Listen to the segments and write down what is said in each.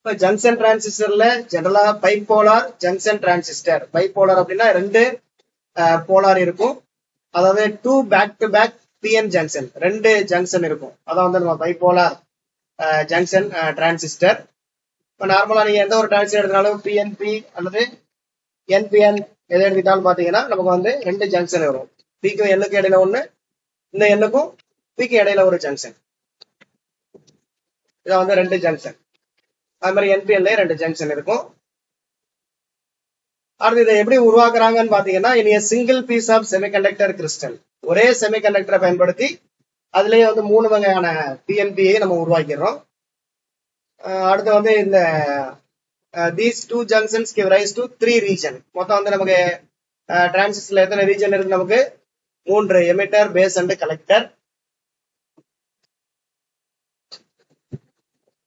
இப்போ ஜங்ஷன் டிரான்சிஸ்டர்ல ஜெனரலா bipolar junction transistor. Bipolar அப்படின்னா ரெண்டு போலார் இருக்கும். அதாவது two back to back PN junction, ரெண்டு ஜங்ஷன் இருக்கும். அதான் வந்து நம்ம பைபோலார் ஜங்ஷன் டிரான்சிஸ்டர். இப்போ நார்மலா நீங்க எந்த ஒரு டிரான்சிஸ்டர் எடுத்தாலும் பிஎன்பி அல்லது என்பிஎன் எதை எடுத்துக்கிட்டாலும் பாத்தீங்கன்னா நமக்கு வந்து ரெண்டு ஜங்ஷன் வரும். பிக்கும் எண்ணுக்கும் இடையில ஒண்ணு, இந்த எண்ணுக்கும் பிக்கு இடையில ஒரு ஜங்ஷன். இதான் வந்து ரெண்டு ஜங்ஷன். அது மாதிரி என்பிஎன்ல ரெண்டு ஜங்ஷன் இருக்கும். அடுத்து இதை எப்படி உருவாக்குறாங்கன்னு பாத்தீங்கன்னா, இனி single piece of semiconductor crystal, ஒரே செமிகண்டக்டரை பயன்படுத்தி அதுலயே வந்து மூணு வகையான பிஎன்பியை நம்ம உருவாக்கிறோம். அடுத்து வந்து இந்த these two junctions give rise to 3 region. மொத்தம் வந்து நமக்கு டிரான்சிஸ்டர்ல எத்தனை ரீஜன் இருக்கு? நமக்கு 3, எமிட்டர், பேஸ் அண்ட் கலெக்டர்.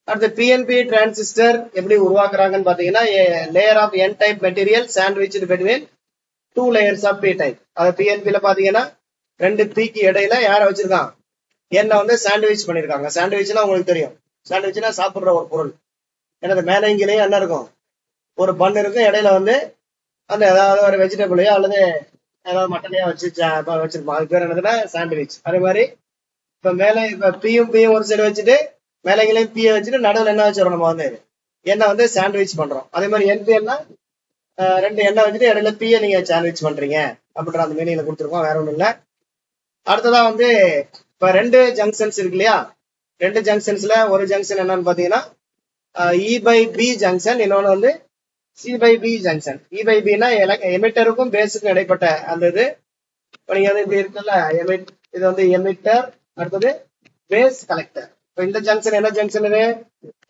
அடுத்து பிஎன்பி டிரான்சிஸ்டர் எப்படி உருவாக்குறாங்கன்னு பாத்தீங்கன்னா, layer of N type material sandwiched between 2 layers of P type. அது பிஎன்பில பாத்தீங்கன்னா ரெண்டு பிக்கு இடையில யார வச்சிருக்கான்? என்ன வந்து சாண்ட்விச் பண்ணிருக்காங்க. சாண்ட்விச்னா உங்களுக்கு தெரியும், சாண்ட்விச்னா சாப்பிடுற ஒரு பொருள். எனது மேலங்கிலேயே என்ன இருக்கும்? ஒரு பன் இருக்கும், இடையில வந்து அந்த ஏதாவது ஒரு வெஜிடபிளையோ அல்லது ஏதாவது மட்டனையோ வச்சிருப்போம். அது பேர் என்னதுன்னா சாண்ட்விச். அதே மாதிரி இப்ப மேலே இப்ப பியும் ஒரு சைடு வச்சுட்டு மேலங்கிலையும் பியை வச்சுட்டு நடுவில் என்ன வச்சிடறோம்? நம்ம வந்து எண்ணெய் வந்து சாண்ட்விச் பண்றோம். அதே மாதிரி என்பிஎன்னா ரெண்டு எண்ணெய் வச்சுட்டு இடையில பியை நீங்க சாண்ட்விச் பண்றீங்க அப்படின்ற அந்த மீனிங்ல கொடுத்துருக்கோம், வேற ஒண்ணும் இல்லை. அடுத்ததா வந்து இப்ப ரெண்டு ஜங்ஷன்ஸ் இருக்கு இல்லையா? ரெண்டு ஜங்ஷன்ஸ்ல ஒரு ஜங்ஷன் என்னன்னு பாத்தீங்கன்னா இ பை பி ஜங்ஷன், இன்னொன்னு வந்து C by B junction. E by பின்னா எமிட்டருக்கும் பேஸுக்கும் இடைப்பட்ட அந்த இது. நீங்க வந்து இப்படி இருக்குல்ல, இது வந்து எமிட்டர், அடுத்தது பேஸ், கலெக்டர். இப்போ இந்த ஜங்ஷன் என்ன ஜங்ஷன்? இது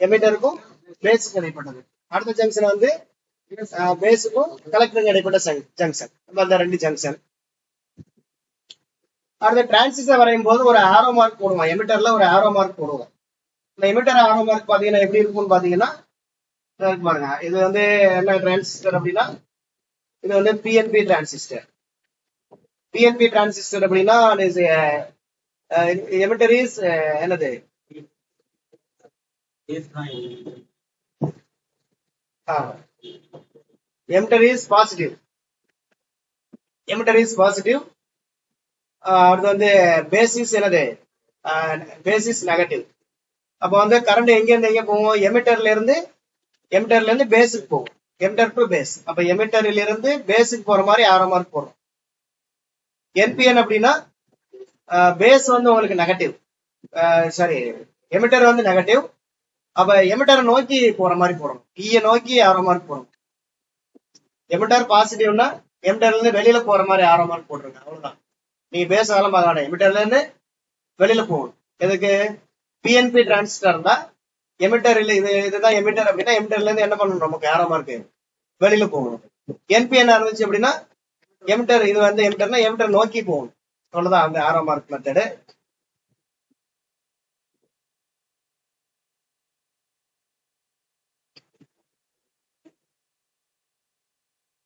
எமிட்டருக்கும் பேஸுக்கும் இடைப்பட்டது. அடுத்த ஜங்ஷன் வந்து பேஸுக்கும் கலெக்டருக்கும் இடைப்பட்ட ஜங்ஷன். அந்த ரெண்டு ஜங்ஷன். அடுத்த டிரான்சிஸ்டர் வரையும் போது ஒரு ஆரோ மார்க் போடுவோம். எமிட்டர்ல ஒரு ஆரோ மார்க் போடுவோம். இந்த எமிட்டர் ஆரோ மார்க் பாத்தீங்கன்னா எப்படி இருக்கும்னு பாத்தீங்கன்னா பாருங்க, இது வந்து என்ன டிரான்சிஸ்டர் அப்படின்னா, இது வந்து பிஎன்பி டிரான்சிஸ்டர். பிஎன்பி டிரான்சிஸ்டர் அப்படின்னா எமிட்டர் இஸ் என்னது? Emitter is positive. Emitter is positive. அடுத்து வந்து பேசிஸ் என்னது? Basis negative. அப்ப வந்து கரண்ட் எங்க இருந்து எங்க போவோம்? எமிட்டர்ல இருந்து பேஸுக்கு போகும். Emitter to base. அப்ப எமிட்டர்ல இருந்து பேஸுக்கு போற மாதிரி ஆரோ மார்க் போடுறோம். என்பிஎன் அப்படின்னா பேஸ் வந்து உங்களுக்கு நெகட்டிவ், சாரி எமிட்டர் வந்து நெகட்டிவ். அப்ப எமிட்டரை நோக்கி போற மாதிரி போடணும், ஈய நோக்கி ஆரோ மார்க் போடணும். எமிட்டர் பாசிட்டிவ்னா எமிட்டர்ல இருந்து வெளியில போற மாதிரி ஆரோ மார்க் போட்டுருங்க, அவ்வளவுதான். நீங்க பேஸ் அதெல்லாம் பார்க்க வேண்டாம், எமிட்டர்ல இருந்து வெளியில போகணும். எதுக்கு? பிஎன்பி டிரான்சிஸ்டர் தான் எமிட்டர். இல்ல இதுதான் எமிட்டர் அப்படின்னா எமிட்டர்ல இருந்து என்ன பண்ணணும்? நமக்கு ஆரோ மார்க் வெளியில போகணும். என்பிஎன் இருந்துச்சு அப்படின்னா எமிட்டர், இது வந்து எமிட்டர்னா எமிட்டர் நோக்கி போகணும், அவ்வளவுதான் அந்த ஆரோ மார்க் மெத்தடு.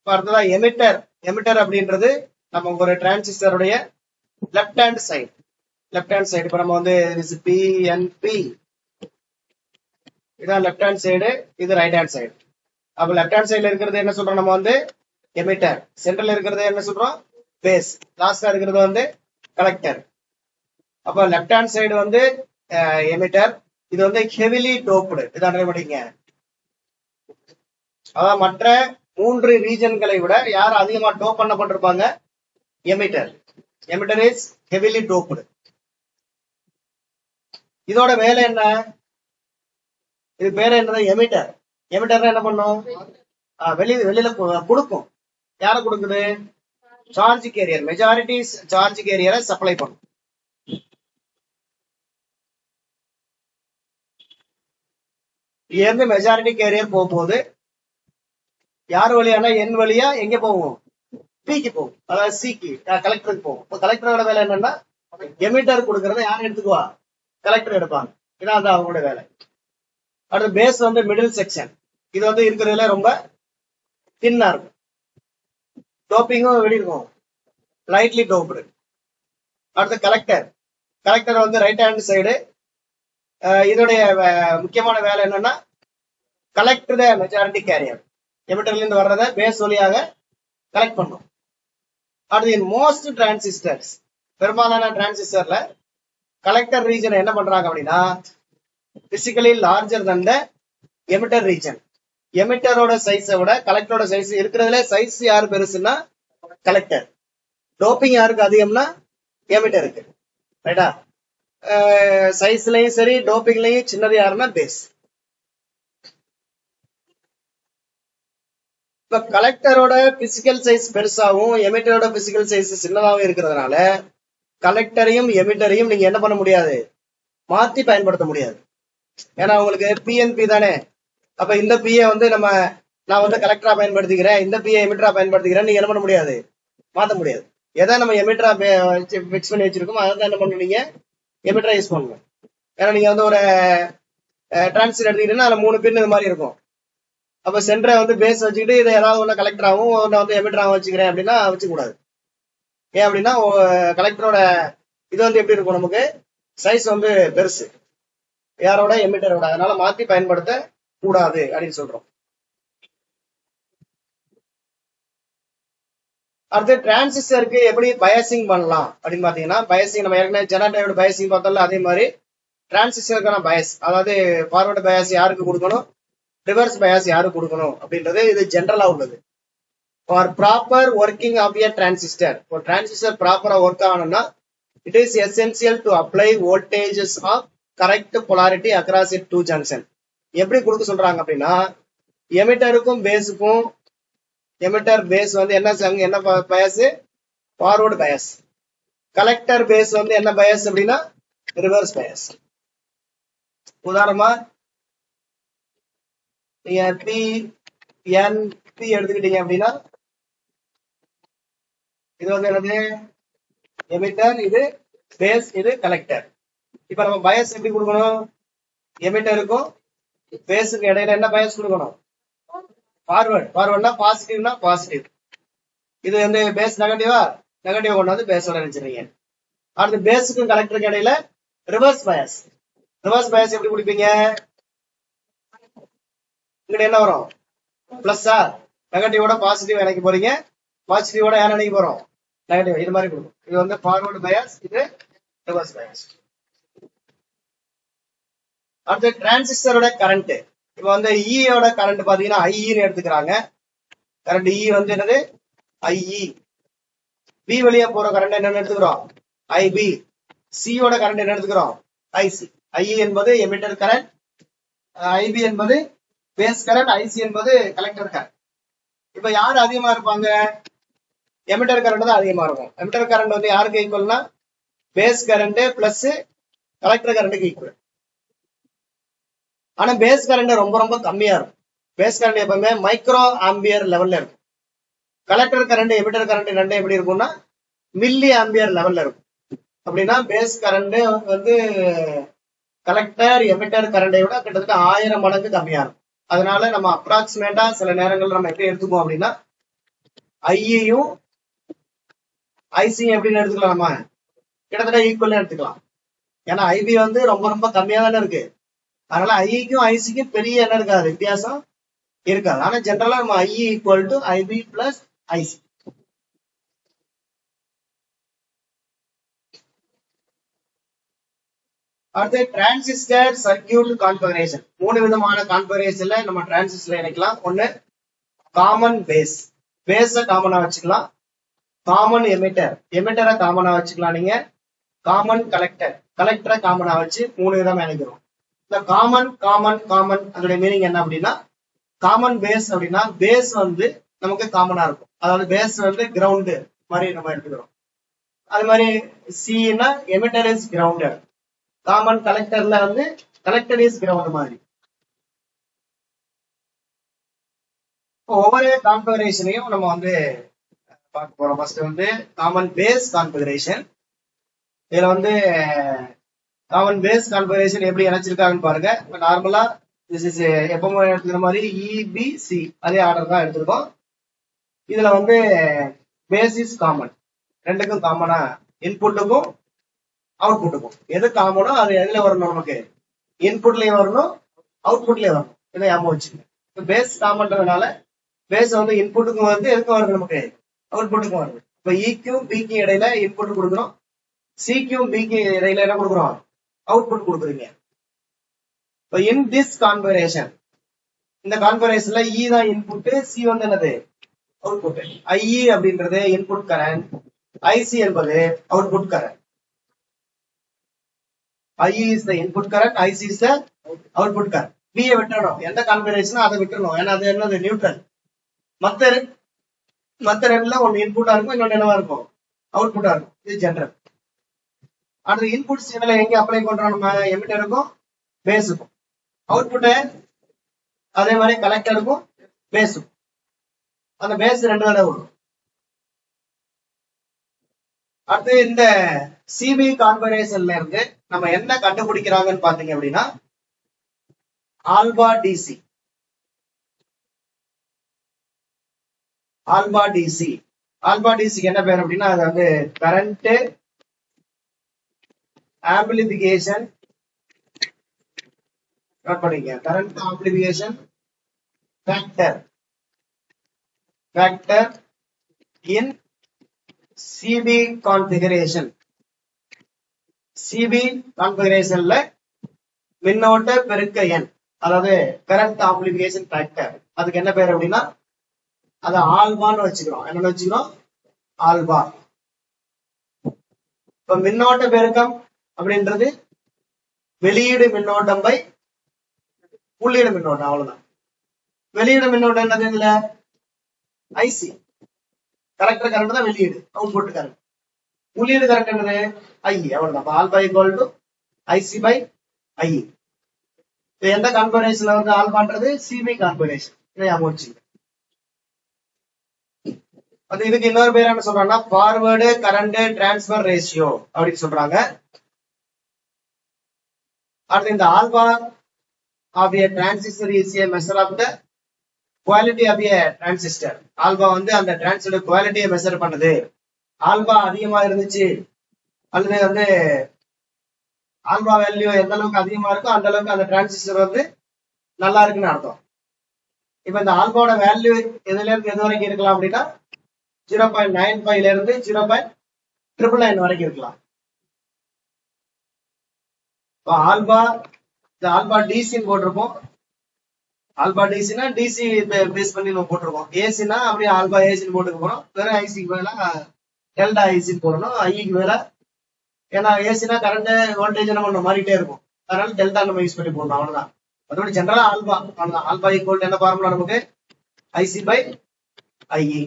அடுத்ததான் எமிட்டர். எமிட்டர் அப்படின்றது நம்ம ஒரு டிரான்சிஸ்டருடைய left hand side. Left hand side. இப்ப நம்ம வந்து பிஎன்பி, இதான் லெப்ட் ஹேண்ட் சைடு, இது ரைட் ஹேண்ட் சைடு. அப்ப லெப்ட் ஹேண்ட் சைடுல இருக்கிறது என்ன சொல்றோம்? நம்ம வந்து எமிட்டர். சென்டர்ல இருக்கிறது என்ன சொல்றோம்? பேஸ். லாஸ்டா இருக்கிறது வந்து கலெக்டர். அப்ப லெப்ட் ஹேண்ட் சைடு வந்து எமிட்டர், இது வந்து ஹெவிலி டோப்டு. இதான் படிங்க. அதான் மற்ற 3 ரீஜன்களை விட யார் அதிகமா டோப் பண்ணப்பட்டிருப்பாங்க? Emitter. Emitter is heavily doped. இதோட வேலை என்ன? இது பேரு என்னது? எமிட்டர். எமிட்டர் என்ன பண்ணும்? வெளியில கொடுக்கும். யார கொடுக்குது? Charge carrier. மெஜாரிட்டி சார்ஜ் கேரியரை சப்ளை பண்ணும். இருந்து மெஜாரிட்டி கேரியர் போகும்போது யார் வழியானா என் வழியா எங்க போகும்? பிக்கு போகும், அதாவது சிக்கு, கலெக்டருக்கு போகும். இப்போ கலெக்டரோட வேலை என்னன்னா எமிட்டர் கொடுக்கறத யாரும் எடுத்துக்குவா? கலெக்டர் எடுப்பாங்க. இதான் அது அவங்களோட வேலை. அடுத்து பேஸ் வந்து மிடில் செக்ஷன். இது வந்து இருக்கிறதுல ரொம்ப தின்னா இருக்கும். டோப்பிங்கும் எப்படி இருக்கும்? Lightly doped. அடுத்து கலெக்டர். கலெக்டர் வந்து ரைட் ஹேண்ட் சைடு. இதோடைய முக்கியமான வேலை என்னன்னா கலெக்ட் த மெஜாரிட்டி கேரியர். எமிட்டர்ல இருந்து வர்றத பேஸ் வழியாக கலெக்ட் பண்ணும். அடுத்து இன் மோஸ்ட் டிரான்சிஸ்டர்ஸ், பெரும்பாலான டிரான்சிஸ்டர்ல கலெக்டர் ரீஜன் என்ன பண்றாங்க அப்படின்னா பிசிக்கலி லார்ஜர் தன் த எமிட்டர் ரீஜன். எமிட்டரோட சைஸை விட கலெக்டரோட சைஸ் இருக்கிறதுல சைஸ் யாரு பெருசுன்னா கலெக்டர். டோப்பிங் யாருக்கு அதிகம்னா எமிட்டருக்கு. ரைட்டா? சைஸ்லயும் சரி டோப்பிங்லயும் சின்னது யாருன்னா பேஸ். இப்ப கலெக்டரோட பிசிக்கல் சைஸ் பெருசாவும் எமிட்டரோட பிசிக்கல் சைஸ் சின்னதாகவும் இருக்கிறதுனால கலெக்டரையும் எமிட்டரையும் நீங்க என்ன பண்ண முடியாது, மாத்தி பயன்படுத்த முடியாது. ஏன்னா உங்களுக்கு பிஎன்பி தானே. அப்ப இந்த பிஏ வந்து நான் வந்து கலெக்டரா பயன்படுத்திக்கிறேன், இந்த பிஏ எமிட்டரா பயன்படுத்திக்கிறேன், நீங்க என்ன பண்ண முடியாது, மாத்த முடியாது. எதை நம்ம எமிட்டரா பிக்ஸ் பண்ணி வச்சிருக்கோம் அதை என்ன பண்ணணும், நீங்க எமிட்டரா யூஸ் பண்ணணும். ஏன்னா நீங்க வந்து ஒரு டிரான்சிஸ்டர் எடுத்துக்கிட்டீங்கன்னா அதுல 3 பின் இது மாதிரி இருக்கும். அப்ப சென்டரை வந்து பேஸ் வச்சுக்கிட்டு இதை ஏதாவது ஒண்ணு கலெக்டராகவும் ஒன்னு வந்து எமிட்டராகவும் வச்சுக்கிறேன் அப்படின்னா வச்சுக்கூடாது. ஏன் அப்படின்னா கலெக்டரோட இது வந்து எப்படி இருக்கும், நமக்கு சைஸ் வந்து பெருசு யாரோட எமிட்டரோட, அதனால மாத்தி பயன்படுத்த கூடாது அப்படின்னு சொல்றோம். அடுத்து டிரான்சிஸ்டருக்கு எப்படி பயாசிங் பண்ணலாம் அப்படின்னு பாத்தீங்கன்னா, பயாசிங் நம்ம ஏற்கனவே ஜெனரேட்டரோட பயாசிங் பார்த்தோம்ல, அதே மாதிரி டிரான்சிஸ்டருக்கான பயாஸ், அதாவது ஃபார்வர்டு பயாஸ் யாருக்கு கொடுக்கணும், ரிவர்ஸ் பயாஸ் யாருக்கு கொடுக்கணும் அப்படின்றது இது ஜென்ரலா உள்ளது. For proper working of a transistor, ஒரு டிரான்சிஸ்டர் ப்ராப்பரா ஒர்க் ஆகணும்னா it is essential to apply voltages of correct polarity across it 2 junction. எப்படி கொடுக்க சொல்றாங்க அப்படின்னா, எமிட்டருக்கும் பேஸுக்கும், எமிட்டர் பேஸ் வந்து என்ன bias, forward bias. Collector base வந்து என்ன பயாஸ் அப்படின்னா ரிவர்ஸ் பயாஸ். உதாரணமா நீங்க பி எடுத்துக்கிட்டீங்க அப்படின்னா இது வந்து என்னது எமிட்டர், இது பேஸ், இது கலெக்டர். இப்ப நம்ம பயாஸ் எப்படி கொடுக்கணும், எமிட்டருக்கும் பேஸுக்கு இடையில என்ன பயாஸ் கொடுக்கணும், ஃபார்வர்ட். ஃபார்வர்ட்னா பாசிட்டிவ்னா பாசிட்டிவ். இது வந்து பேஸ் நெகட்டிவா, நெகட்டிவ் கொண்டு வந்து பேஸோட நினைச்சிருக்கீங்க. அடுத்து பேஸுக்கும் கலெக்டருக்கு இடையில ரிவர்ஸ் பயாஸ். ரிவர்ஸ் பயாஸ் எப்படி கொடுப்பீங்க, இங்க என்ன வரும், பிளஸ்ஸா, நெகட்டிவோட பாசிட்டிவ் இணைக்க போறீங்க, பாசிட்டிவோட யார் இணைக்க போறோம், நெகட்டிவ். இது மாதிரி கொடுக்கும். இது வந்து ஃபார்வர்டு பயாஸ், இது ரிவர்ஸ் பயாஸ். அடுத்து டிரான்சிஸ்டரோட கரண்ட். இப்ப வந்து ஈயோட கரண்ட் பாத்தீங்கன்னா ஐஇன்னு எடுத்துக்கிறாங்க. கரண்ட் இ வந்து என்னது ஐஇ. பி வழியா போற கரண்ட் என்னன்னு எடுத்துக்கிறோம் ஐபி. சியோட கரண்ட் என்ன எடுத்துக்கிறோம் ஐசி. ஐஇ என்பது எமிட்டர் கரண்ட், ஐபி என்பது பேஸ் கரண்ட், ஐசி என்பது கலெக்டர் கரண்ட். இப்ப யாரு அதிகமா இருப்பாங்க, எமிட்டர் கரண்ட் தான் அதிகமா இருக்கும். எமிட்டர் கரண்ட் வந்து யாருக்கு ஈக்குவல்னா பேஸ் கரண்ட் பிளஸ் கலெக்டர் கரண்ட்டுக்கு ஈக்குவல். ஆனா பேஸ் கரண்ட் ரொம்ப ரொம்ப கம்மியா இருக்கும். பேஸ் கரண்ட் எப்பவுமே மைக்ரோ ஆம்பியர் லெவல்ல இருக்கும். கலெக்டர் கரண்ட் எமிட்டர் கரண்ட் ரெண்டும் எப்படி இருக்கும்னா மில்லி ஆம்பியர் லெவல்ல இருக்கும். அப்படின்னா பேஸ் கரண்ட் வந்து கலெக்டர் எமிட்டர் கரண்டை விட கிட்டத்தட்ட 1000 மடங்கு கம்மியா இருக்கும். அதனால நம்ம அப்ராக்சிமேட்டா சில நேரங்கள் நம்ம எப்படி எடுத்துக்குவோம் அப்படின்னா ஐயும் ஐசியும் எப்படின்னு எடுத்துக்கலாம், நம்ம கிட்டத்தட்ட ஈக்குவல் எடுத்துக்கலாம். ஏன்னா ஐபி வந்து ரொம்ப ரொம்ப கம்மியா தானே இருக்கு. அதனால ஐக்கும் ஐசிக்கும் பெரிய என்ன இருக்காது, வித்தியாசம் இருக்காது. ஆனா ஜென்ரலா நம்ம I equal to IB plus IC. அடுத்து டிரான்சிஸ்டர் சர்க்கியூட் கான்ஃபிகரேஷன். 3 விதமான கான்ஃபிகரேஷன்ல நம்ம டிரான்சிஸ்டர் இணைக்கலாம். ஒன்னு காமன் பேஸ், பேஸ காமனா வச்சுக்கலாம். காமன் எமிட்டர், எமிட்டரை காமனா வச்சுக்கலாம். நீங்க காமன் கலெக்டர், கலெக்டரை காமனா வச்சு 3 விதமா இணைக்கிறோம். இந்த காமன் காமன் காமன் அதோட மீனிங் என்ன அப்படின்னா, காமன் பேஸ் அப்படின்னா பேஸ் வந்து நமக்கு காமனா இருக்கும். அதாவது பேஸ் வந்து கிரவுண்டு மாதிரி நம்ம எடுத்துக்கிறோம். அது மாதிரி சின்னா எமிட்டர் இஸ் கிரவுண்டட். காமன் கலெக்டர்ல வந்து கலெக்டர் இஸ் கிரவுண்ட் மாதிரி. ஒவ்வொரு கான்ஃபிகரேஷனையும் நம்ம வந்து பார்க்க போறோம். ஃபர்ஸ்ட் வந்து காமன் பேஸ் கான்ஃபிகரேஷன். இதுல வந்து காமன் பேஸ் கான்ஃபிகரேஷன் எப்படி இணைச்சிருக்காங்கன்னு பாருங்க. நார்மலா எப்பவும் எடுத்துக்கிற மாதிரி இபிசி அதே ஆர்டர் தான் எடுத்திருக்கோம். இதுல வந்து பேஸ் இஸ் காமன், ரெண்டுக்கும் காமனா இன்புட்டுக்கும் அவுட்புட்டுக்கும் எது காமனோ அது எதுல வரணும், நமக்கு இன்புட்லயும் வரணும் அவுட்புட்லயும் வரணும். இதை ஞாபகம் வச்சுங்க. இப்போ பேஸ் காமன்றதுனால பேஸ் வந்து இன்புட்டுக்கும் வருது, எதுக்கும் வருது, நமக்கு அவுட்புட்டுக்கும் வருது. இப்போ இக்கும் பிக்கும் இடையில இன்புட் கொடுக்குறோம், சிக்கும் பிக்கு இடையில என்ன கொடுக்குறோம், அவுட்புட் கொடுக்குறீங்க. இப்போ இன் திஸ் கான்ஃபிகரேஷன், இந்த கான்ஃபிகரேஷன்ல இ தான் இன்புட், சி வந்து என்னது அவுட்புட். ஐஇ அப்படின்றது இன்புட் கரண்ட், ஐசி என்பது output current. IE is the input current, IC is the output current. பியை விட்டுறணும், எந்த கான்ஃபிகரேஷனோ அதை விட்டுறணும், ஏன்னா அது என்னது நியூட்ரல். மத்த ரெண்டுல ஒன்னு இன்புட்டா இருக்கும், இன்னொன்னு என்னவா இருக்கும், அவுட்புட்டா இருக்கும். இது ஜெனரல். அடுத்து இன்புட் சிக்னலை எங்க அப்ளை பண்றோம், நம்ம எமிட்டருக்கும் பேஸுக்கும். அவுட்புட்டை அதே மாதிரி கலெக்டருக்கும் பேஸுக்கும். அந்த பேஸ் 2 தடவை வரும். அடுத்து இந்த சிபி கான்ஃபிகரேஷன்ல இருந்து நம்ம என்ன கண்டுபிடிக்கிறாங்கன்னு பாத்தீங்க அப்படின்னா alpha DC. Alpha DC, alpha டிசிக்கு என்ன பேர் அப்படின்னா அது வந்து கரண்ட் ஆம்பிளிபிகேஷன். நோட் பண்ணிக்க, current amplification factor in CB configuration. CB கான்ஃபிகரேஷன்ல மின்னோட்ட பெருக்க எண், அதாவது கரண்ட் ஆம்பிளிபிகேஷன் ஃபேக்டர், அதுக்கு என்ன பேர் அப்படின்னா அது ஆல்பான்னு வச்சுக்கிறோம். என்னன்னு வச்சுக்கிறோம், ஆல்பா. இப்ப மின்னோட்ட பெருக்கம் அப்படின்றது வெளியீடு மின்னோட்டம் பை உள்ளீடு மின்னோட்டம், அவ்வளவுதான். வெளியீடு மின்னோட்டம் என்னது, இதுல ஐசி கலெக்டர் கரண்ட் தான் வெளியீடு, அவுட்புட் கரண்ட். உள்ளீடு கரண்ட் என்னது ஐ, அவ்வளவுதான். Alpha equal to IC by I. எந்த கான்ஃபிகரேஷன்ல வந்து ஆல்பான்றது சிபி கான்ஃபிகரேஷன், இதை ஞாபகம் வச்சுங்க. அது இதுக்கு இன்னொரு பேர் என்ன சொல்றாங்கன்னா ஃபார்வர்டு கரண்ட் டிரான்ஸ்பர் ரேஷியோ அப்படின்னு சொல்றாங்க. அடுத்து இந்த alpha of a transistor is a measure of the quality of a transistor. Alpha வந்து அந்த டிரான்சிஸ்டர் குவாலிட்டியை மெஷர் பண்ணுது. ஆல்பா அதிகமா இருந்துச்சு அல்லது வந்து ஆல்பா வேல்யூ எந்த அளவுக்கு அதிகமா இருக்கோ அந்த அளவுக்கு அந்த டிரான்சிஸ்டர் வந்து நல்லா இருக்குன்னு அர்த்தம். இப்ப இந்த ஆல்பாவோட வேல்யூ எதுல இருந்து எது வரைக்கும் இருக்கலாம் அப்படின்னா 0.95 இருந்து 0.999 வரைக்கும் இருக்கலாம். ஆல்பா, இந்த ஆல்பா டிசின்னு போட்டிருப்போம். ஆல்பா டிசினா டிசி பேஸ் பண்ணி நம்ம போட்டிருக்கோம். ஏசினா அப்படியே ஆல்பா ஏசின்னு போட்டுக்க போறோம். வெறும் ஐசிக்கு மேல டெல்டா ஐசின்னு போடணும். ஐக்கு மேல, ஏன்னா ஏசினா கரண்ட் வோல்டேஜ் நம்ம மாறிட்டே இருக்கும், அதனால டெல்டா நம்ம யூஸ் பண்ணி போடணும், அவ்வளவுதான். அதோட ஜெனரலா ஆல்பா, ஆல்பா ஈக்குவல் என்ன ஃபார்முலா நமக்கு ஐசி பை ஐஇ.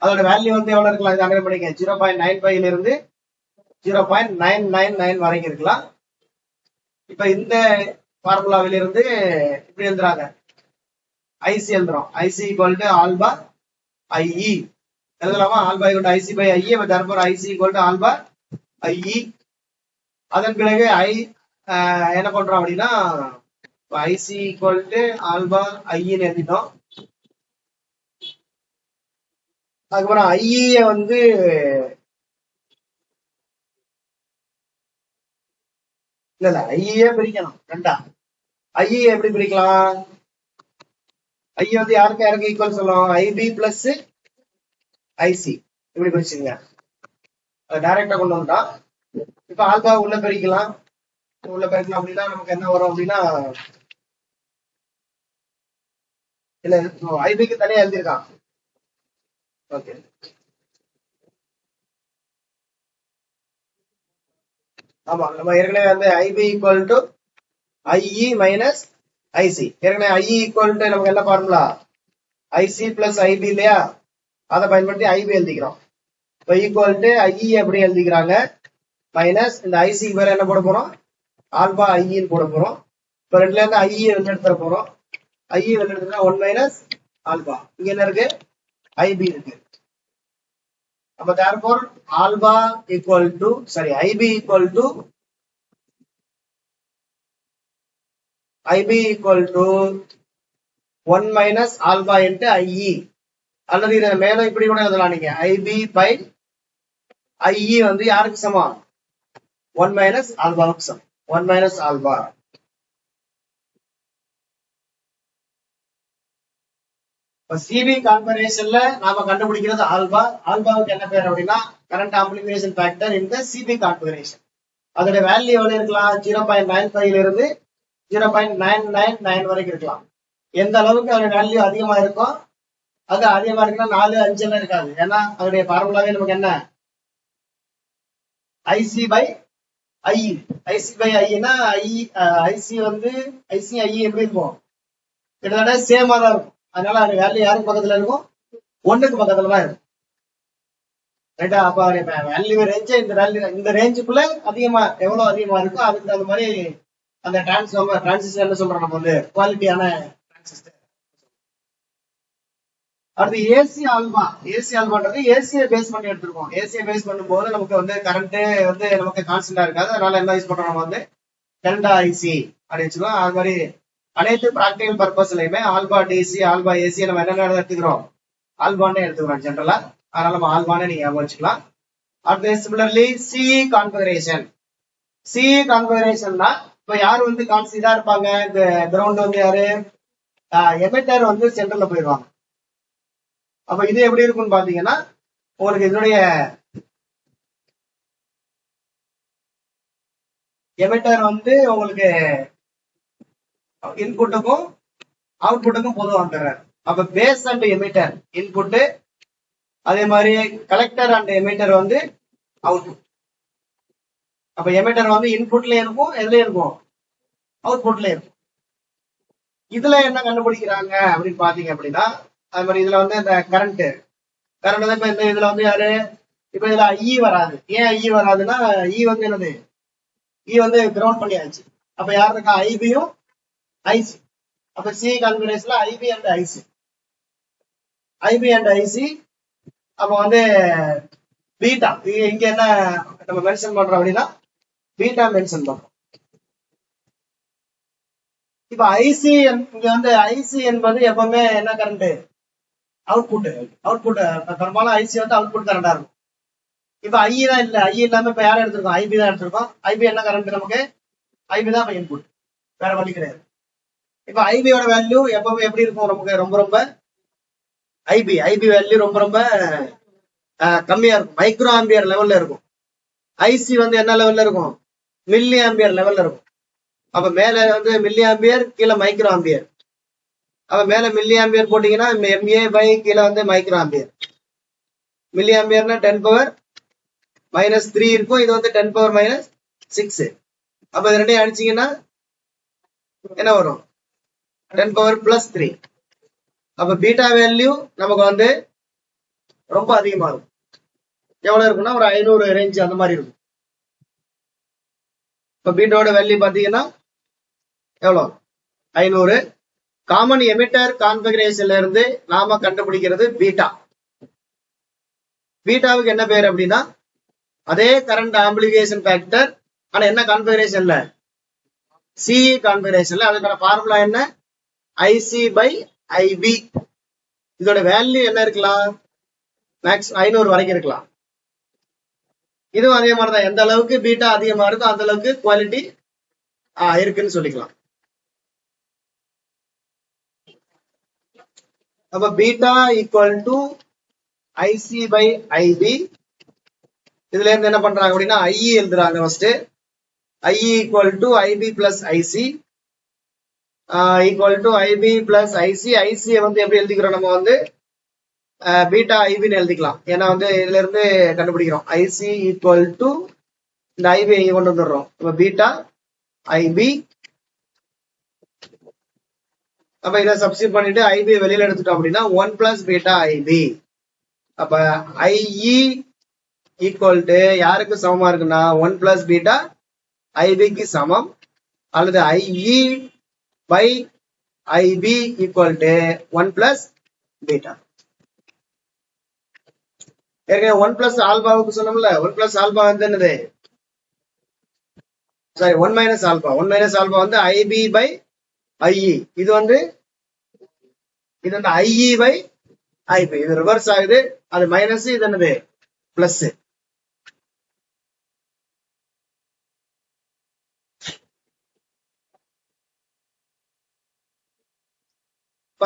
அதோட வேல்யூ வந்து எவ்வளவு இருக்கலாம், இது அனலைஸ் பண்ணிக்க. 0.95 இருந்து 0.999 வரைக்கும் இருக்கலாம். இப்ப இந்த ஃபார்முலாவில இருந்து இப்படி எழுதுறாங்க, ஐசி எழுதுறோம். IC equal to alpha IE எழுதலாமா, alpha equal to IC by IE. Therefore IC equal to alpha IE. அதன் பிறகு என்ன பண்றோம் அப்படின்னா ஐசி ஈக்குவல் டு ஆல்பா ஐஇன்னு எழுதிட்டோம். அதுக்கப்புறம் ஐஇ வந்து இல்ல ஐஇயே பிரிக்கணும் ரெண்டா. ஐஇ எப்படி பிரிக்கலாம், ஐ வந்து யாருக்கு ஈக்குவல் சொல்லுவோம், ஐபி பிளஸ் ஐசி இப்படி பிரிச்சுங்க. டைரக்டா கொண்டு வந்துட்டோம். இப்ப ஆல்பா உள்ள பிரிக்கலாம். அப்படின்னா நமக்கு என்ன வரும் அப்படின்னா, இல்ல ஐபிக்கு தனியா எழுதியிருக்கான். ஓகே, ஆமா, நம்ம ஏற்கனவே வந்து IB equal to IE minus IC. ஏற்கனவே ஐஇ ஈக்குவல் டு நமக்கு என்ன ஃபார்முலா ஐசி பிளஸ் ஐபி இல்லையா, அதை பயன்படுத்தி ஐபி எழுதிக்கிறோம். இப்போ ஈக்குவல் டு ஐஇ எப்படி எழுதிக்கிறாங்க, மைனஸ் இந்த ஐசிக்கு மேல என்ன போட போறோம், ஆல்பா ஐஇன்னு போட போறோம். இப்போ ரெண்டுல இருந்து ஐஇ வெளில எடுத்துட போறோம். ஐஇ வெளில எடுத்துனா 1 மைனஸ் ஆல்பா. இங்க என்ன இருக்கு, ஐபி இருக்கு. அப்ப therefore alpha equal to IB equal to IB equal to 1 minus alpha into IE. அல்லது இதை மேலும் இப்படி கூட எழுதலாம் நீங்க, ஐபி பை ஐஇ வந்து யாருக்கு சமம், 1 மைனஸ் ஆல்பாவுக்கு சமம். 1 மைனஸ் ஆல்பா. இப்ப சிபி கான்ஃபிகரேஷன்ல நாம கண்டுபிடிக்கிறது ஆல்பா. ஆல்பாவுக்கு என்ன பேர் அப்படின்னா கரண்ட் ஆம்பிளிஃபிகேஷன் ஃபேக்டர் இந்த சிபி கான்ஃபிகரேஷன். அதோட வேல்யூ எவ்வளவு இருக்கலாம்? 0.95 இருந்து 0.999 வரைக்கும் இருக்கலாம். எந்த அளவுக்கு அதோட வேல்யூ அதிகமா இருக்கும், அது அதிகமா இருக்குன்னா 4, 5 எல்லாம் இருக்காது. ஏன்னா அதோடைய ஃபார்முலாவே நமக்கு என்ன? IC by I. IC by ஐனா ஐசி வந்து ஐசி ஐ எப்படி இருக்கும்? கிட்டத்தட்ட சேமா தான் இருக்கும். அதனால அது வேல்யூ யாருக்கு பக்கத்துல இருக்கும்? 1க்கு பக்கத்துல தான் இருக்கும். ரைட்டா? அப்ப வேல்யூ ரேஞ்ச் இந்த ரேஞ்சுக்குள்ள அதிகமா எவ்வளவு அதிகமா இருக்கோ அதுக்கு தகுந்த மாதிரி அந்த டிரான்சிஸ்டர் என்ன சொல்றோம் நம்ம வந்து குவாலிட்டியான டிரான்சிஸ்டர். அடுத்து ஏசி ஆல்பா. ஏசி ஆல்பான்றது ஏசியை பேஸ் பண்ணி எடுத்திருக்கோம். ஏசியை பேஸ் பண்ணும்போது நமக்கு வந்து கரண்ட் வந்து நமக்கு கான்ஸ்டன்டா இருக்காது. அதனால என்ன யூஸ் பண்றோம்? நம்ம வந்து டெல்டா ஐசி அப்படி வச்சுக்கோம். அது மாதிரி அனைத்து பிராக்டிகல் பர்பஸ்லயுமே ஆல்பா டிசி ஆல்பா ஏசி நம்ம என்னென்ன எடுத்துக்கிறோம்? ஆல்பானே எடுத்துக்கிறோம் ஜென்ரலா. அதனால நம்ம ஆல்பானே நீங்க ஞாபகம் வச்சுக்கலாம். அடுத்து சிமிலர்லி சிஇ கான்ஃபிகரேஷன். சிஇ கான்ஃபிகரேஷன்னா இப்ப யாரு வந்து இதா இருப்பாங்க? இந்த கிரவுண்ட் வந்து யாரு? எமிட்டர் வந்து சென்டர்ல போயிடுவாங்க. அப்ப இது எப்படி இருக்கும்னு பாத்தீங்கன்னா உங்களுக்கு இதனுடைய எமிட்டர் வந்து உங்களுக்கு இன்புட்டுக்கும் அவுட்புட்டுக்கும் பொதுவா வந்துடுறாரு. அப்ப பேஸ் அண்ட் எமிட்டர் இன்புட், அதே மாதிரி கலெக்டர் அண்ட் எமிட்டர் வந்து அவுட்புட். அப்ப எமிட்டர் வந்து இன்புட்ல இருக்கும், எதுல இருக்கும்? அவுட்புட்ல இருக்கும். இதுல என்ன கண்டுபிடிக்கிறாங்க அப்படின்னு பாத்தீங்க அப்படின்னா, அது மாதிரி இதுல வந்து இந்த கரண்ட் வந்து இப்ப இந்த இதுல வந்து யாரு? இப்ப இதுல ஐ வராது. ஏன் ஐ வராதுன்னா இ வந்து என்னது? இ வந்து கிரவுண்ட் பண்ணியாச்சு. அப்ப யார் இருக்கா? ஐபியும் ஐசி. அப்ப சி கான்ஃபிகரேஷன்ல IB and IC. IB and IC. அப்ப வந்து பீட்டா இங்க என்ன நம்ம மென்ஷன் பண்றோம் அப்படின்னா பீட்டா மென்ஷன் பண்றோம். இப்ப ஐசி இங்க வந்து ஐசி என்பது எப்பவுமே என்ன கரண்ட்? அவுட்புட். பெரும்பாலும் ஐசி வந்து அவுட்புட் கரண்டா இருக்கும். இப்ப ஐ தான் இல்ல. ஐ இல்லாம இப்ப யாரும் எடுத்திருக்கோம்? ஐபி தான் எடுத்திருக்கோம். ஐபி என்ன கரண்ட் நமக்கு? ஐபி தான் இப்ப இன்புட், வேற வழி கிடையாது. இப்ப ஐபியோட வேல்யூ எப்பவுமே எப்படி இருக்கும்? நமக்கு ரொம்ப ரொம்ப ஐபி வேல்யூ ரொம்ப ரொம்ப கம்மியா இருக்கும். மைக்ரோ ஆம்பியர் லெவல்ல இருக்கும். ஐசி வந்து என்ன லெவல்ல இருக்கும்? மில்லி ஆம்பியர் லெவல்ல இருக்கும். அப்ப மேல வந்து மில்லி ஆம்பியர், கீழே மைக்ரோ ஆம்பியர். அப்ப மேல மில்லி ஆம்பியர் போட்டீங்கன்னா எம்ஏ பை கீழே வந்து மைக்ரோ ஆம்பியர். மில்லி ஆம்பியர்னா 10⁻³ இருக்கும். இது வந்து 10⁻�6. அப்ப இது ரெண்டையும் அடிச்சீங்கன்னா என்ன வரும்? 10⁻+3. அப்ப பீட்டா வேல்யூ நமக்கு வந்து ரொம்ப அதிகமா இருக்கும். எவ்வளவு இருக்குன்னா ஒரு 500 ரேஞ்ச் அந்த மாதிரி இருக்கும். இப்ப பீட்டாவோட வேல்யூ பாத்தீங்கன்னா எவ்வளவு? 500. காமன் எமிட்டர் கான்ஃபிகரேஷன்ல இருந்து நாம கண்டுபிடிக்கிறது பீட்டா. பீட்டாவுக்கு என்ன பேர் அப்படின்னா அதே கரண்ட் ஆம்பிளிஃபிகேஷன் ஃபேக்டர், ஆனா என்ன கான்ஃபிகரேஷன்ல? சிஇ கான்ஃபிகரேஷன்ல. அதுக்கான ஃபார்முலா என்ன? IC by IB. இதோட வேல்யூ என்ன இருக்கலாம்? மேக்ஸ் 500 வரைக்கும் இருக்கலாம். இதுவும் அதே மாதிரிதான். எந்த அளவுக்கு பீட்டா அதிகமா இருக்கோ அந்த அளவுக்கு குவாலிட்டி இருக்குன்னு சொல்லிக்கலாம். அப்ப beta equal to IC by IB. இதுல இருந்து என்ன பண்றாங்க அப்படின்னா ஐஇ எழுதுறாங்க first. IE equal to IB plus IC equal to IB plus IC. ஐசியை வந்து எப்படி எழுதிக்கிறோம்? நம்ம வந்து பீட்டா ஐபின்னு எழுதிக்கலாம். ஏன்னா வந்து இதுல இருந்து கண்டுபிடிக்கிறோம். ஐசி ஈக்குவல் டு இந்த ஐபி கொண்டு வந்துடுறோம். இப்ப பீட்டா ஐபி. அப்ப இதை சப்ஸ்டிட் பண்ணிட்டு ஐபி வெளியில எடுத்துட்டோம் அப்படின்னா 1 + பீட்டா ஐபி. அப்ப ஐஇ ஈக்குவல் டு யாருக்கு சமமா இருக்குன்னா 1 + பீட்டா ஐபிக்கு சமம். அல்லது IE by IB equal to 1 + beta. ஏற்கனவே 1 + ஆல்பாவுக்கு சொன்னோம்ல. 1 + ஆல்பா வந்து என்னது? Sorry 1 - alpha. 1 - ஆல்பா வந்து ஐபி பை ஐஇ. இது வந்து ஐஇ பை ஐபி. இது ரிவர்ஸ் ஆகுது. அது மைனஸ், இது என்னது? பிளஸ்.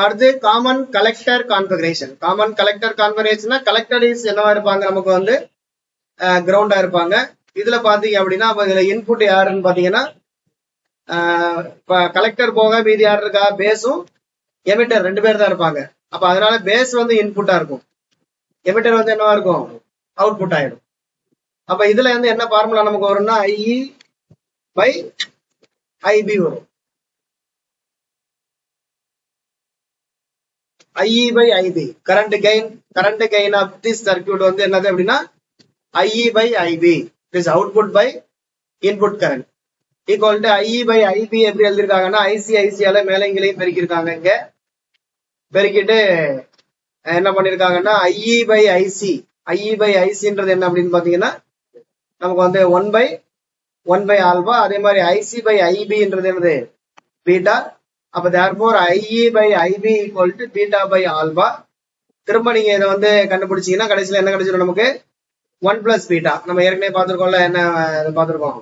அடுத்து common collector configuration. Common collector கான்ஃபிகரேஷன்னா கலெக்டர் இஸ் என்னவா இருப்பாங்க, நமக்கு வந்து கிரவுண்டா இருப்பாங்க. இதுல பாத்தீங்க அப்படின்னா இதுல இன்புட் யாருன்னு பாத்தீங்கன்னா கலெக்டர் போக மீதி யார் இருக்கா, பேஸும் எமிட்டர் 2 பேர் தான் இருப்பாங்க. அப்ப அதனால பேஸ் வந்து இன்புட்டா இருக்கும், எமிட்டர் வந்து என்னவா இருக்கும், அவுட்புட் ஆயிடும். அப்ப இதுல வந்து என்ன ஃபார்முலா நமக்கு வரும்னா IE by IB வரும். IE by IB current gain of this circuit வந்து என்னது அப்படின்னா IE by IB is output by input current equal to IE by IB எப்படி எழுதிருக்காங்கன்னா ICICIயால மேலங்களையும் பெருக்கிருக்காங்க. இங்க பெருக்கிட்டு என்ன பண்ணிருக்காங்கன்னா IE by ICன்றது என்ன அப்படின்னு பாத்தீங்கன்னா நமக்கு வந்து 1 by ஆல்பா. அதே மாதிரி IC by IBன்றது என்னது பீட்டா. அப்ப therefore IE by IB equal to beta by alpha. திரும்ப நீங்க இதை வந்து கண்டுபிடிச்சீங்கன்னா கடைசியில என்ன கிடைச்சிடும், நமக்கு 1 plus beta. நம்ம ஏற்கனவே பார்த்திருக்கோம்ல, என்ன பார்த்திருக்கோம்,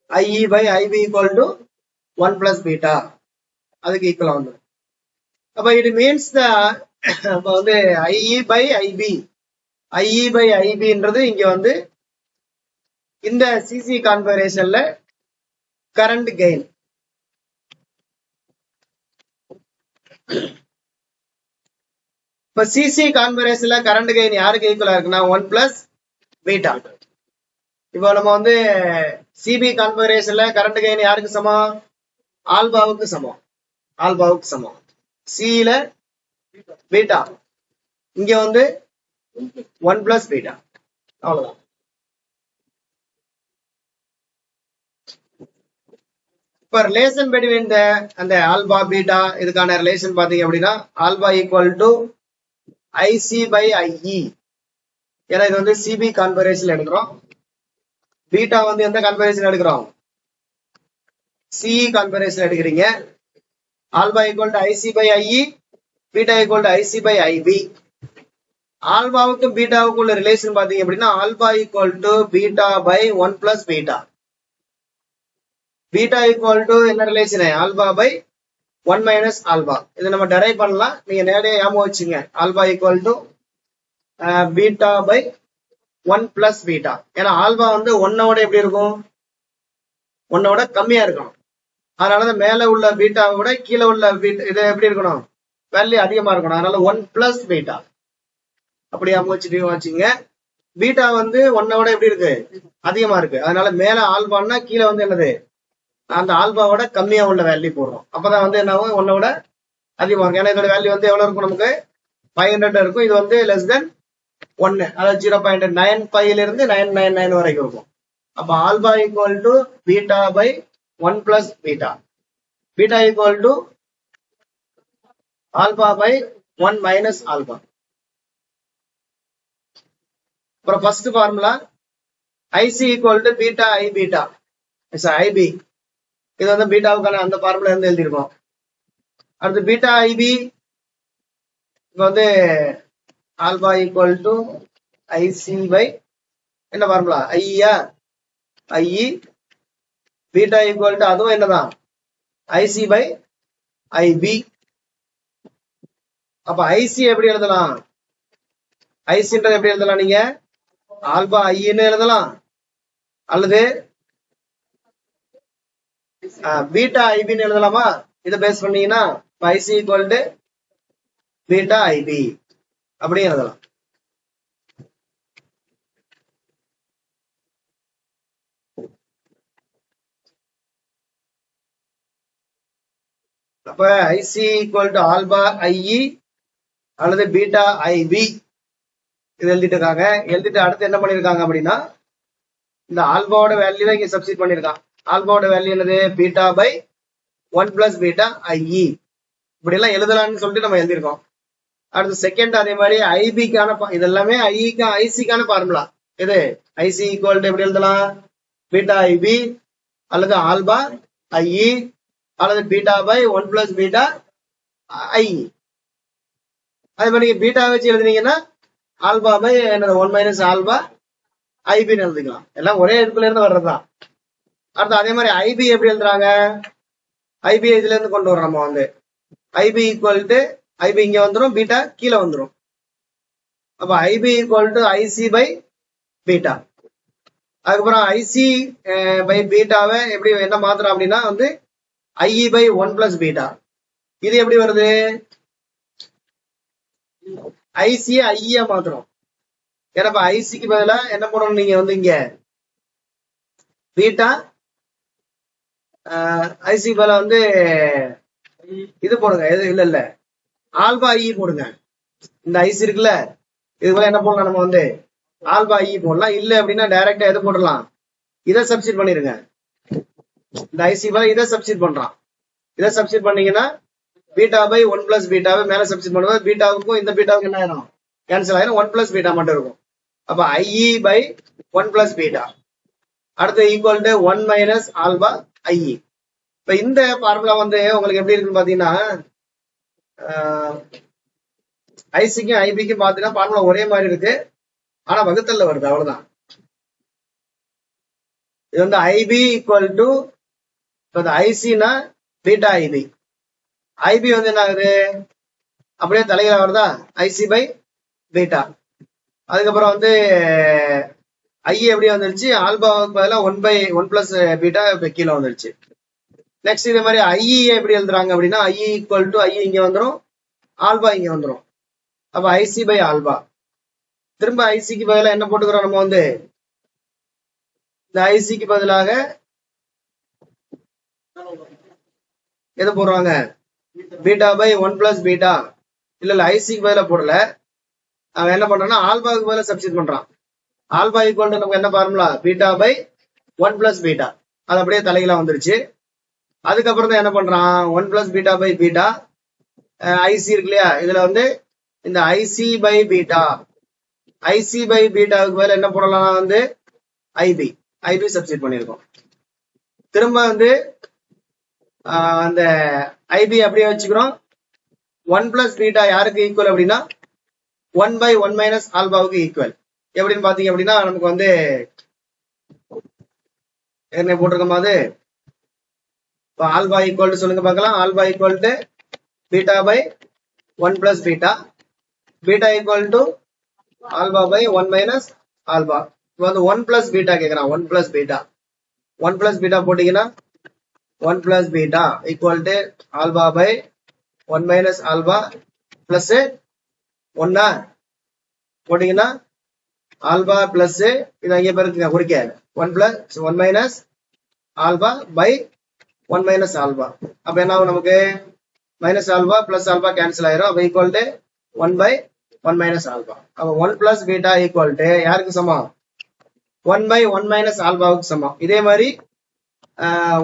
IE by IB equal to 1 plus beta, அதுக்கு ஈக்குவலா வந்து. அப்ப it means அப்ப வந்து IE by IBன்றது இங்க வந்து இந்த சிசி கான்ஃபிகரேஷன்ல கரண்ட் கெயின். இப்ப சிசி கான்ஃபிகரேஷன்ல கரண்ட் கெயின் யாருக்கு ஈக்குவலா இருக்குன்னா 1 plus பீட்டா. இப்போ நம்ம வந்து சிபி கான்ஃபிகரேஷன்ல கரண்ட் கெயின் யாருக்கு சமம், ஆல்பாவுக்கு சமம். சில பீட்டா, இங்க வந்து 1 plus பீட்டா, அவ்வளவுதான். இப்ப ரிலேஷன் பிட்வீன் அந்த ஆல்பா பீட்டா இதுக்கான ரிலேஷன் பாத்தீங்க அப்படின்னா alpha equal to IC by IE. ஏன்னா இது வந்து சிபி கான்ஃபிகரேஷன் எடுக்கிறோம், பீட்டா வந்து எந்த கான்ஃபிகரேஷன் எடுக்கிறோம், சிஇ கான்ஃபிகரேஷன் எடுக்கிறீங்க. Alpha equal to IC by IE, beta equal to IC by IB. ஆல்பாவுக்கும் பீட்டாவுக்கும் உள்ள ரிலேஷன் பாத்தீங்க அப்படின்னா alpha equal to beta by 1 plus beta. Beta equal to என்ன relation, alpha by 1 minus alpha. இதை நம்ம டெரைவ் பண்ணலாம், நீங்க நேரடியாக ஞாபகம் வச்சுங்க. Alpha equal to beta by 1 plus beta. ஏன்னா ஆல்பா வந்து 1ஓட எப்படி இருக்கும், 1ஓட கம்மியா இருக்கணும். அதனாலதான் மேல உள்ள பீட்டாவை விட கீழே உள்ள இது எப்படி இருக்கணும், வேல்யூ அதிகமா இருக்கணும். அதனால 1 பிளஸ் பீட்டா அப்படி ஞாபகம் வச்சுங்க. பீட்டா வந்து 1ஓட எப்படி இருக்கு, அதிகமா இருக்கு. அதனால மேல ஆல்பான்னா கீழே வந்து என்னது, அந்த ஆல்பாவோட கம்மியா உள்ள வேல்யூ போடுறோம். அப்பதான் வந்து என்ன ஆகும், 1ஓட அதிகமா இருக்கும். ஏன்னா இதோட வேல்யூ வந்து எவ்வளவு இருக்கும், நமக்கு 500 இருக்கும். இது வந்து லெஸ் தென் 1, அதாவது 0.95 இருந்து 999 வரைக்கும் இருக்கும். அப்ப alpha equal to beta by 1 plus beta, beta equal to alpha by 1 minus alpha. அப்புறம் first formula IC equal to beta I beta IB. இது வந்து பீட்டாவுக்கான அந்த ஃபார்முலா இருந்து எழுதிருக்கோம். அடுத்து பீட்டா IB இப்போ வந்து alpha equal to IC by என்ன formula ஐயா IE, பீட்டா ஈக்குவல் டு அதுவும் என்னதான் IC பை IB. அப்ப IC எப்படி எழுதலாம், ஐசின்றது எப்படி எழுதலாம், நீங்க ஆல்பா ஐன்னு எழுதலாம், அல்லது பீட்டா ஐபின்னு எழுதலாமா. இதை பேஸ் பண்ணீங்கன்னா IC equal to beta IB அப்படி எழுதலாம். அப்ப IC equal to alpha IE அல்லது பீட்டா IB இது எழுதிட்டு இருக்காங்க. எழுதிட்டு அடுத்து என்ன பண்ணிருக்காங்க அப்படின்னா இந்த ஆல்பாவோட வேல்யூவை இங்க சப்ஸ்டிட் பண்ணிருக்கான். ஆல்பாவோட வேல்யூ என்னது, beta by 1 plus beta IE. இப்படி எல்லாம் எழுதலாம்னு சொல்லிட்டு நம்ம எழுதிருக்கோம். அடுத்து செகண்ட் அதே மாதிரி ஐபிக்கான இது எல்லாமே ஐசிக்கான ஃபார்முலா. இது IC ஈக்குவல் டு எப்படி எழுதலாம், பீட்டா IB அல்லது ஆல்பா IE அல்லது beta by 1 plus beta IE. அதே மாதிரி நீங்க பீட்டா வச்சு எழுதுனீங்கன்னா ஆல்பா பை 1 மைனஸ் ஆல்பா ஐபின்னு எழுதிக்கலாம். எல்லாம் ஒரே இடத்துல இருந்து வர்றதுதான். அடுத்து அதே மாதிரி IB எப்படி எழுதுறாங்க, IB இதுல இருந்து கொண்டு வரோம் நம்ம வந்து ஐபி ஈக்குவல் டு ஐபி இங்க வந்துடும், பீட்டா கீழே வந்துடும். அப்ப IB equal to IC by beta. அதுக்கப்புறம் ஐசி பை பீட்டாவை எப்படி என்ன மாத்திரம் அப்படின்னா வந்து ஐஇ பை 1 பிளஸ் பீட்டா. இது எப்படி வருது? ஐசிய ஐஇயா மாத்திரம். ஏன்னா ஐசிக்கு பதிலா என்ன பண்ணணும், நீங்க வந்து இங்க பீட்டா ஐசி பதிலா வந்து இது போடுங்க. எது இல்ல இல்ல ஆல்பா ஐஇ போடுங்க. இந்த ஐசி இருக்குல்ல, இது போல என்ன போடலாம், நம்ம வந்து ஆல்பா ஐஇ போடலாம். இல்ல அப்படின்னா டைரக்டா எது போடலாம், இதை சப்ஸ்டிட் பண்ணிருங்க. இந்த ஐசி பதிலா இதை சப்ஸ்டிட் பண்றான். இதை சப்ஸ்டிட் பண்ணீங்கன்னா பீட்டா பை 1 பிளஸ் பீட்டாவை மேல சப்ஸ்டிட் பண்ணும்போது பீட்டாவுக்கும் இந்த பீட்டாவுக்கு என்ன ஆயிரும், கேன்சல் ஆயிரும். 1 பிளஸ் பீட்டா மட்டும் இருக்கும். அப்ப ஐஇ பை 1 பிளஸ் பீட்டா அடுத்து equal to 1 minus alpha IE. இப்ப இந்த ஃபார்முலா வந்து உங்களுக்கு எப்படி இருக்குன்னு பாத்தீங்கன்னா, ஐசிக்கும் ஐபிக்கும் பாத்தீங்கன்னா ஃபார்முலா ஒரே மாதிரி இருக்கு, ஆனா வகுத்தல்ல வருது, அவ்வளவுதான். இது வந்து ஐபி ஈக்குவல் டு ஐசினா பீட்டா ஐபி. ஐபி வந்து என்ன ஆகுது, அப்படியே தலையில வருதா, ஐசி பை பீட்டா. அதுக்கப்புறம் வந்து ஐ எப்படி வந்துருச்சு, ஆல்பாவுக்கு பதிலாக 1 பை 1 பிளஸ் பீட்டா கீழே வந்துருச்சு. நெக்ஸ்ட் இதே மாதிரி ஐஇ எப்படி எழுதுறாங்க அப்படின்னா, ஐஇ ஈக்குவல் டு ஐஇ இங்க வந்துடும், ஆல்பா இங்க வந்துடும். அப்ப ஐசி பை ஆல்பா. திரும்ப ஐசிக்கு பதிலாக என்ன போட்டுக்கிறோம், நம்ம வந்து இந்த ஐசிக்கு பதிலாக எது போடுறாங்க, பீட்டா பை 1 பிளஸ் பீட்டா. இல்ல ஐசிக்கு பதிலாக போடல, அவன் என்ன பண்றான்னா ஆல்பாவுக்கு பதிலாக சப்ஸ்டிட் பண்றான். ஆல்பா ஈக்குவல் டு நமக்கு என்ன formula, beta by 1 plus beta. அது அப்படியே தலைகீழா வந்துருச்சு. அதுக்கப்புறம் தான் என்ன பண்றான், 1 plus beta by beta IC இருக்கு இல்லையா, இதுல வந்து இந்த IC by beta, IC by பீட்டாவுக்கு பதில் என்ன போடலாம், வந்து ஐபி ஐபி சப்ஸ்டிட் பண்ணிருக்கோம். திரும்ப வந்து அந்த ஐபி அப்படியே வச்சுக்கிறோம். 1 பிளஸ் பீட்டா யாருக்கு ஈக்குவல் அப்படின்னா 1 பை 1 மைனஸ் ஆல்பாவுக்கு ஈக்குவல். எப்படின்னு பாத்தீங்க அப்படின்னா நமக்கு வந்து என்ன போட்டிருக்கோம், அது ஆல்பா ஈக்குவல் டு சொல்லுங்க பார்க்கலாம். Alpha equal to beta by 1 plus beta, beta equal to alpha by 1 minus alpha. இப்போ வந்து 1 பிளஸ் பீட்டா கேட்கறான், 1 பிளஸ் பீட்டா. 1 பிளஸ் பீட்டா போட்டீங்கன்னா 1 plus beta equal to alpha by 1 minus alpha plus 1 போட்டீங்கன்னா alpha plus இது அங்கே பேருக்குங்க குறிக்க 1 plus 1 minus alpha by 1 minus alpha. அப்ப என்ன ஆகும், நமக்கு minus alpha plus alpha cancel ஆயிரும். அப்ப equal to 1 by 1 minus alpha. அப்ப 1 பிளஸ் பீட்டா ஈக்குவல் டு யாருக்கு சமம், 1 பை 1 மைனஸ் ஆல்பாவுக்கு சமம். இதே மாதிரி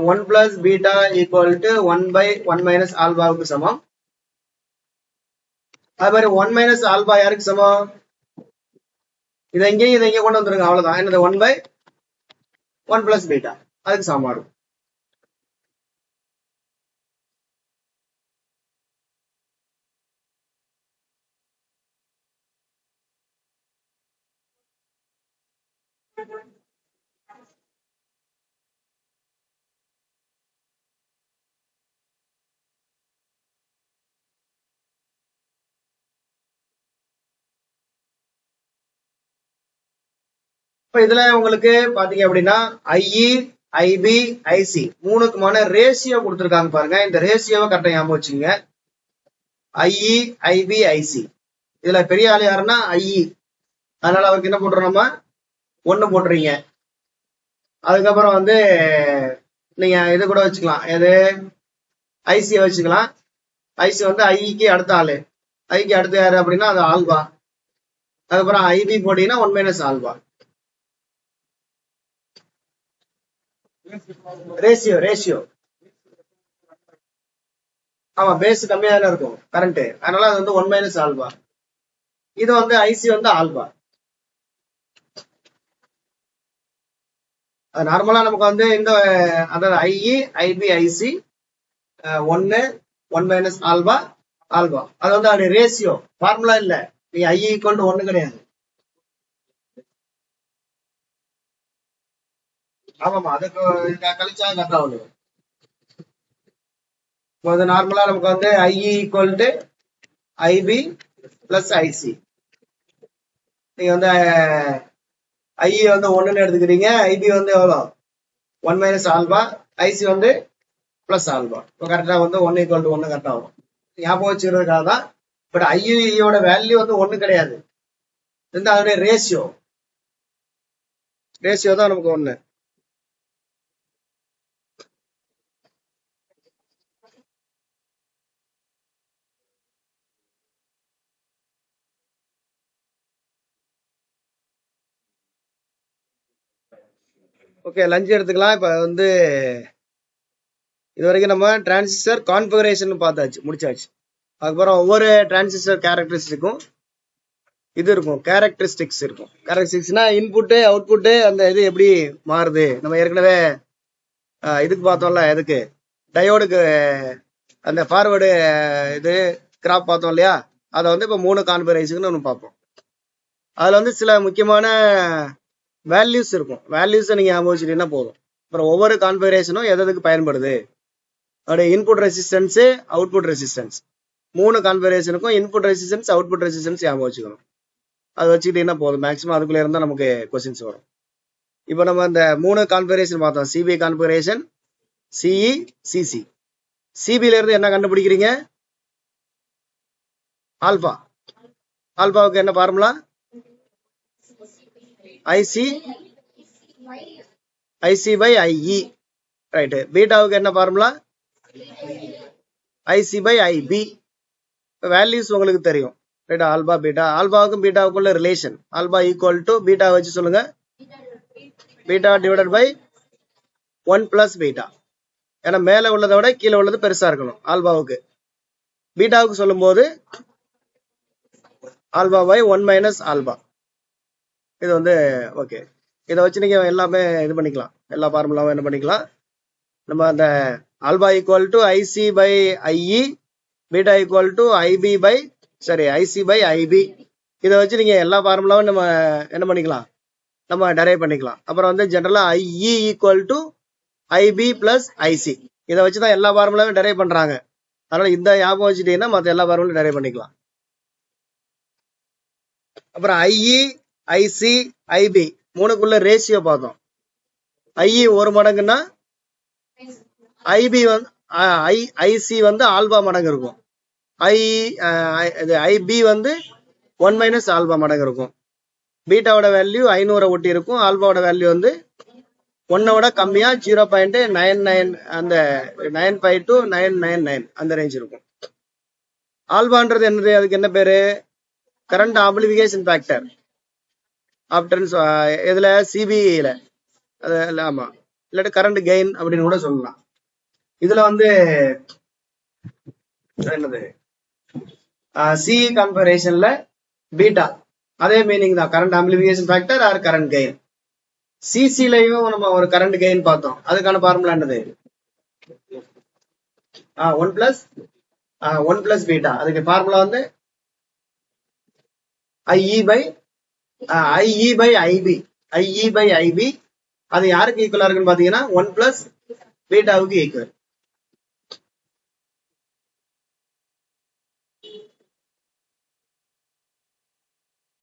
1 plus beta equal to 1 by 1 minus ஆல்பாவுக்கு சமம். அது மாதிரி 1 மைனஸ் ஆல்பா யாருக்கு சமம், இதை இங்கே கொண்டு வந்துருங்க, அவ்வளவுதான். என்னது 1 பை 1 பிளஸ் பீட்டா அதுக்கு சமமா இருக்கும். இப்ப இதுல உங்களுக்கு பாத்தீங்க அப்படின்னா ஐஇ ஐபி ஐசி மூணுக்குமான ரேஷியோ கொடுத்துருக்காங்க பாருங்க. இந்த ரேஷியோவை கரெக்டா ஞாபகம் வச்சுங்க. ஐஇ ஐபி ஐசி இதுல பெரிய ஆள் யாருன்னா ஐஇ, அதனால அவருக்கு என்ன போட்டுறோம், நம்ம 1 போட்டுறீங்க. அதுக்கப்புறம் வந்து நீங்க இது கூட வச்சுக்கலாம், எது ஐசியை வச்சுக்கலாம். ஐசி வந்து ஐக்கு அடுத்த ஆளு, ஐக்கு அடுத்து யாரு அப்படின்னா அது ஆல்பா. அதுக்கப்புறம் ஐபி போட்டீங்கன்னா 1 மைனஸ் ஆல்பா. ரேஷியோ ரேஷியோ ஆமா, பேஸ் கம்மியா தானே இருக்கும் கரண்ட், அதனால அது வந்து 1 மைனஸ் ஆல்பா. இது வந்து ஐசி வந்து ஆல்பா. நார்மலா நமக்கு வந்து இந்த அதாவது IE IB IC 1 minus alpha alpha, அது வந்து அது ரேஷியோ, ஃபார்முலா இல்ல. நீ ஐ ஈக்குவல் டு 1 கிடையாது. ஆமாமா, அதுக்கு கழிச்சா கரெக்டா வந்துடும். நார்மலா நமக்கு வந்து IE equal to IB plus IC. நீங்க வந்து ஐஇ வந்து 1ன்னு எடுத்துக்கிறீங்க, ஐபி வந்து எவ்வளோ 1 மைனஸ் ஆல்பா, ஐசி வந்து பிளஸ் ஆல்பா. இப்போ கரெக்டா வந்து 1 ஈக்குவல் டு 1 கரெக்டா ஆகும். ஞாபகம் வச்சுக்கிறதுக்காக தான். பட் ஐஇயோட வேல்யூ வந்து 1 கிடையாது, அதோடைய ரேஷியோ தான் நமக்கு 1. ஓகே, லஞ்ச் எடுத்துக்கலாம். இப்ப வந்து இது வரைக்கும் நம்ம டிரான்சிஸ்டர் கான்ஃபிகரேஷன் பார்த்தாச்சு, முடிச்சாச்சு. அதுக்கப்புறம் ஒவ்வொரு டிரான்சிஸ்டர் கேரக்டரிஸ்டிக்கும் இது இருக்கும், கேரக்டரிஸ்டிக்ஸ் இருக்கும். கேரக்டரிஸ்டிக்ஸ்னா இன்புட்டு அவுட்புட்டு அந்த இது எப்படி மாறுது. நம்ம ஏற்கனவே இதுக்கு பார்த்தோம்ல, எதுக்கு டயோடுக்கு அந்த ஃபார்வேர்டு இது கிராப் பார்த்தோம் இல்லையா, அதை வந்து இப்போ 3 கான்ஃபிகரேஷன் ஒன்று பார்ப்போம். அதில் வந்து சில முக்கியமான வேல்யூஸ் இருக்கும். வேல்யூஸை நீங்கள் ஞாபகம் வச்சுட்டீங்கன்னா போதும். அப்புறம் ஒவ்வொரு கான்ஃபிகரேஷனும் எதுக்கு பயன்படுது, அதோடைய இன்புட் ரெசிஸ்டன்ஸு அவுட்புட் ரெசிஸ்டன்ஸ், 3 கான்ஃபிகரேஷனுக்கும் இன்புட் ரெசிஸ்டன்ஸ் அவுட்புட் ரெசிஸ்டன்ஸ் ஞாபகம் வச்சுக்கணும். அது வச்சுக்கிட்டீங்கன்னா போதும். மேக்ஸிமம் அதுக்குள்ளே இருந்தால் நமக்கு கொஸ்டின்ஸ் வரும். இப்போ நம்ம இந்த 3 கான்ஃபிகரேஷன் பார்த்தோம். CB configuration, CE, CC. சிபில இருந்து என்ன கண்டுபிடிக்கிறீங்க, ஆல்பா. ஆல்பாவுக்கு என்ன formula, IC by IE, right. பீட்டாவுக்கு என்ன formula, IC by IB. Values உங்களுக்கு தெரியும், ரைட்டா. ஆல்பா பீட்டா, ஆல்பாவுக்கும் பீட்டாவுக்குள்ள relation, alpha equal to beta வச்சு சொல்லுங்க, beta divided by 1 plus beta. ஏன்னா மேலே உள்ளதை விட கீழே உள்ளது பெருசா இருக்கணும் ஆல்பாவுக்கு. பீட்டாவுக்கு சொல்லும் போது ஆல்பா பை 1 மைனஸ் ஆல்பா. இது வந்து ஓகே. இதை வச்சு நீங்க எல்லாமே இது பண்ணிக்கலாம், எல்லா ஃபார்முலாவும் என்ன பண்ணிக்கலாம். நம்ம அந்த alpha equal to IC by IE, beta equal to IB by IC by IB. இதை வச்சு நீங்க எல்லா ஃபார்முலாவும் நம்ம என்ன பண்ணிக்கலாம், நம்ம டெரைவ் பண்ணிக்கலாம். அப்புறம் வந்து ஜென்ரலா IE equal to IB plus IC. இதை வச்சுதான் எல்லா ஃபார்முலாவும் டெரைவ் பண்றாங்க. அதனால இந்த ஞாபகம் வச்சுட்டீங்கன்னா மற்ற எல்லா ஃபார்முலாவும் டெரைவ் பண்ணிக்கலாம். அப்புறம் ஐஇ, ஐசி, ஐபி 3க்குள்ள ரேஷியோ பார்த்தோம். ஐஇ 1 மடங்குன்னா ஐபி வந்து ஐசி வந்து ஆல்பா மடங்கு இருக்கும். ஐபி வந்து 1 மைனஸ் ஆல்பா மடங்கு இருக்கும். பீட்டாவோட வேல்யூ 500 ஒட்டி இருக்கும். ஆல்பாவோட வேல்யூ வந்து 1 விட கம்மியா 0.99 அந்த 95 to 999 அந்த ரேஞ்ச் இருக்கும். ஆல்பான்றது என்னது, அதுக்கு என்ன பேரு, கரண்ட் ஆம்பிளிஃபிகேஷன் ஃபேக்டர். ஆப்டர்ன்ஸ் இதுல சிபிஇல அது ஆமா, இல்லாட்டி கரண்ட் கெயின் அப்படின்னு கூட சொல்லலாம். இதுல வந்து என்னது, சிஇ கான்ஃபிகரேஷன்ல பீட்டா அதே மீனிங் தான், current amplification factor or current gain. சிசிலையும் நம்ம ஒரு கரண்ட் கெயின் பார்த்தோம். அதுக்கான ஃபார்முலா என்னது, 1 பிளஸ் பீட்டா. அதுக்கு ஃபார்முலா வந்து ஐஇ பை ஐபி. அது யாருக்கு ஈக்குவலா இருக்குன்னு பாத்தீங்கன்னா 1 பிளஸ் பீட்டாவுக்கு ஈக்குவல்.